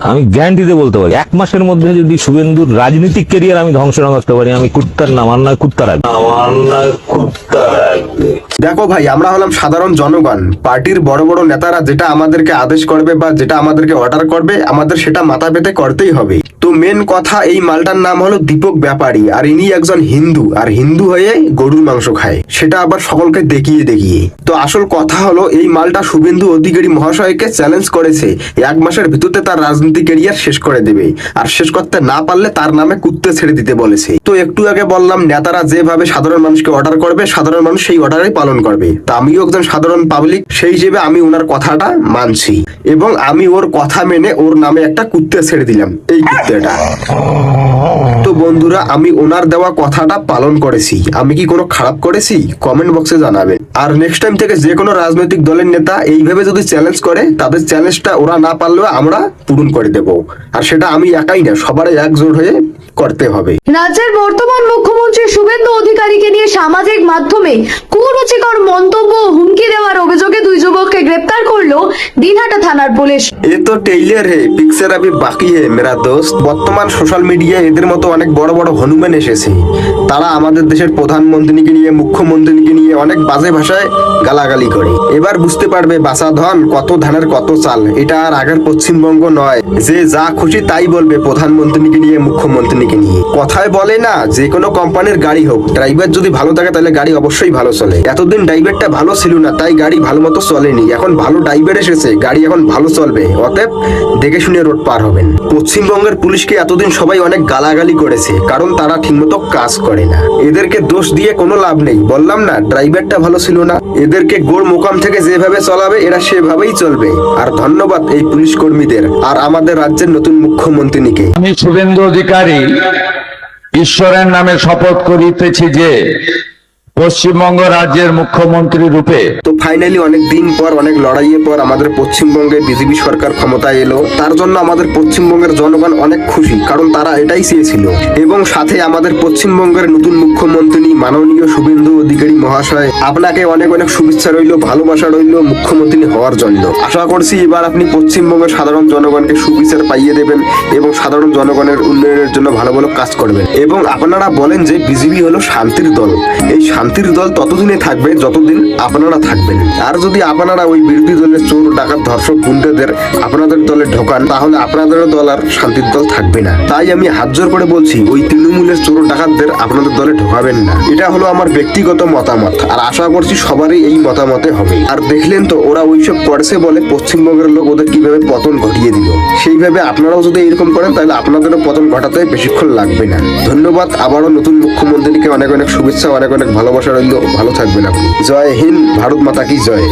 আমি গ্যারান্টি দিয়ে বলতে পারি 1 মাসের মধ্যে যদি শুভেন্দুর রাজনৈতিক ক্যারিয়ার আমি ধ্বংস না করতে পারি, আমি কুত্তার নাম আর নয় কুত্তা রাখবো। দেখো ভাই, আমরা হলাম সাধারণ জনগণ। পার্টির বড় বড় নেতারা যেটা আমাদেরকে আদেশ করবে বা যেটা আমাদেরকে অর্ডার করবে, আমাদের সেটা মাথা পেতে করতেই হবে। তো মেন কথা, এই মালটার নাম হলো দীপক ব্যাপারী, আর ইনি একজন হিন্দু, আর হিন্দু হয়ে গরুর মাংস খায়, সেটা আবার সকলকে দেখিয়ে দেখিয়ে। তো আসল কথা হলো, এই মালটা শুভেন্দু অধিকারী মহাশয়কে চ্যালেঞ্জ করেছে 1 মাসের ভিতরে তার রাজনৈতিক ক্যারিয়ার শেষ করে দেবে, আর শেষ করতে না পারলে তার নামে কুত্তে ছেড়ে দিতে বলেছে। তো একটু আগে বললাম, নেতারা যেভাবে সাধারণ মানুষকে অর্ডার করবে, সাধারণ মানুষ সেই অর্ডারই পালন করবে। তা আমিও একজন সাধারণ পাবলিক, সেই হিসেবে আমি ওনার কথাটা মানছি, এবং আমি ওর কথা মেনে ওর নামে একটা কুত্তে ছেড়ে দিলাম, এই কুত্তেটা। তো বন্ধুরা, আমি ওনার দেওয়া কথাটা পালন করেছি। আমি কি কোনো খারাপ করেছি? কমেন্ট বক্সে জানাবেন। আর নেক্সট টাইম থেকে যে কোনো রাজনৈতিক দলের নেতা এইভাবে যদি চ্যালেঞ্জ করে, তাদের চ্যালেঞ্জটা ওরা না পারলেও আমরা পূরণ করে দেব। আর সেটা আমি একাই না, সবারই একজোট হয়ে করতে হবে। রাজ্যের বর্তমান মুখ্যমন্ত্রী শুভেন্দু অধিকারীকে নিয়ে সামাজিক মাধ্যমে কুরুচিকর মন্তব্য ও হুমকি দেওয়ার অভিযোগে 2 যুবককে গ্রেপ্তার করলো দিনহাটা থানার পুলিশ। এ তো টেইলার হে, পিকচার আভি বাকি হে মেরা দোস্ত। বর্তমান সোশ্যাল মিডিয়ায় এদের মতো অনেক বড় বড় হনুমান এসেছে। তারা আমাদের দেশের প্রধানমন্ত্রীকে নিয়ে, মুখ্যমন্ত্রীকে নিয়ে অনেক বাজে ভাষায় গালাগালি করে। এবার বুঝতে পারবে বাসা ধন কত ধানের কত চাল। এটা আর আগের পশ্চিমবঙ্গ নয় যে যা খুশি তাই বলবে প্রধানমন্ত্রীকে নিয়ে, মুখ্যমন্ত্রীকে নিয়ে। কথায় বলে না, যে কোনো কোম্পানির গাড়ি হোক, ড্রাইভার যদি ভালো থাকে তাহলে গাড়ি অবশ্যই ভালো চলে। এতদিন ড্রাইভারটা ভালো ছিল না, তাই গাড়ি ভালো মতো চলেনি। এখন ভালো ড্রাইভার এসেছে, গাড়ি এখন ভালো চলবে। অতএব দেখে শুনে রোড পার হবেন। পশ্চিমবঙ্গের পুলিশকে এতদিন সবাই অনেক গালাগালি করেছে, কারণ তারা ঠিকমতো কাজ করে না। এদেরকে দোষ দিয়ে কোনো লাভ নেই। বললাম না, ড্রাইভারটা ভালো ছিল না। এদেরকে গোড় মোকাম থেকে যেভাবে চলাবে, এরা সেভাবেই চলবে। আর ধন্যবাদ এই পুলিশ কর্মীদের আর আমাদের রাজ্যের নতুন মুখ্যমন্ত্রীকে। আমি শুভেন্দু অধিকারী ঈশ্বরের নামে শপথ করিতেছি যে পশ্চিমবঙ্গ রাজ্যের মুখ্যমন্ত্রী রূপে। তো ফাইনালি অনেক দিন পর, অনেক লড়াইয়ের পর আমাদের পশ্চিমবঙ্গে বিজেপি সরকার ক্ষমতায় এলো। তার জন্য আমাদের পশ্চিমবঙ্গের জনগণ অনেক খুশি, কারণ তারা এটাই চেয়েছিল। এবং সাথে আমাদের পশ্চিমবঙ্গের নতুন মুখ্যমন্ত্রী মাননীয় শুভেন্দু অধিকারী মহাশয়, আপনাকে অনেক অনেক শুভেচ্ছা রইল, ভালোবাসা রইল মুখ্যমন্ত্রী হওয়ার জন্য। আশা করছি এবার আপনি পশ্চিমবঙ্গের সাধারণ জনগণকে সুবিচার পাইয়ে দেবেন এবং সাধারণ জনগণের উন্নয়নের জন্য ভালো ভালো কাজ করবেন। এবং আপনারা বলেন যে বিজেপি হলো শান্তির দল। এই শান্তির দল ততদিনে থাকবে যতদিন আপনারা থাকবেন। আর যদি আপনারা ওই বিরোধী দলের চোর ডাকাত ধর্ষক গুন্ডাদের আপনাদের দলে ঢোকান, তাহলে আপনাদের দল আর শান্তির দল থাকবে না। তাই আমি হাত জোর করে বলছি, ওই তৃণমূলের চোর ডাকাতদের আপনাদের দলে ঢোকাবেন না। এটা হলো আমার ব্যক্তিগত মতামত, আর আশা করছি সবারই এই মতামতে হবে। আর দেখলেন তো ওরা ওইসব করছে বলে পশ্চিমবঙ্গের লোক ওদের কিভাবে পতন ঘটিয়ে দিল। সেইভাবে আপনারাও যদি এরকম করেন, তাহলে আপনাদেরও পতন ঘটাতে বেশিক্ষণ লাগবে না। ধন্যবাদ। আবারও নতুন মুখ্যমন্ত্রীকে অনেক অনেক শুভেচ্ছা, অনেক অনেক ভালোবাসা রইল। ভালো থাকবেন আপনি। জয় হিন্দ, ভারত মাতা কি জয়।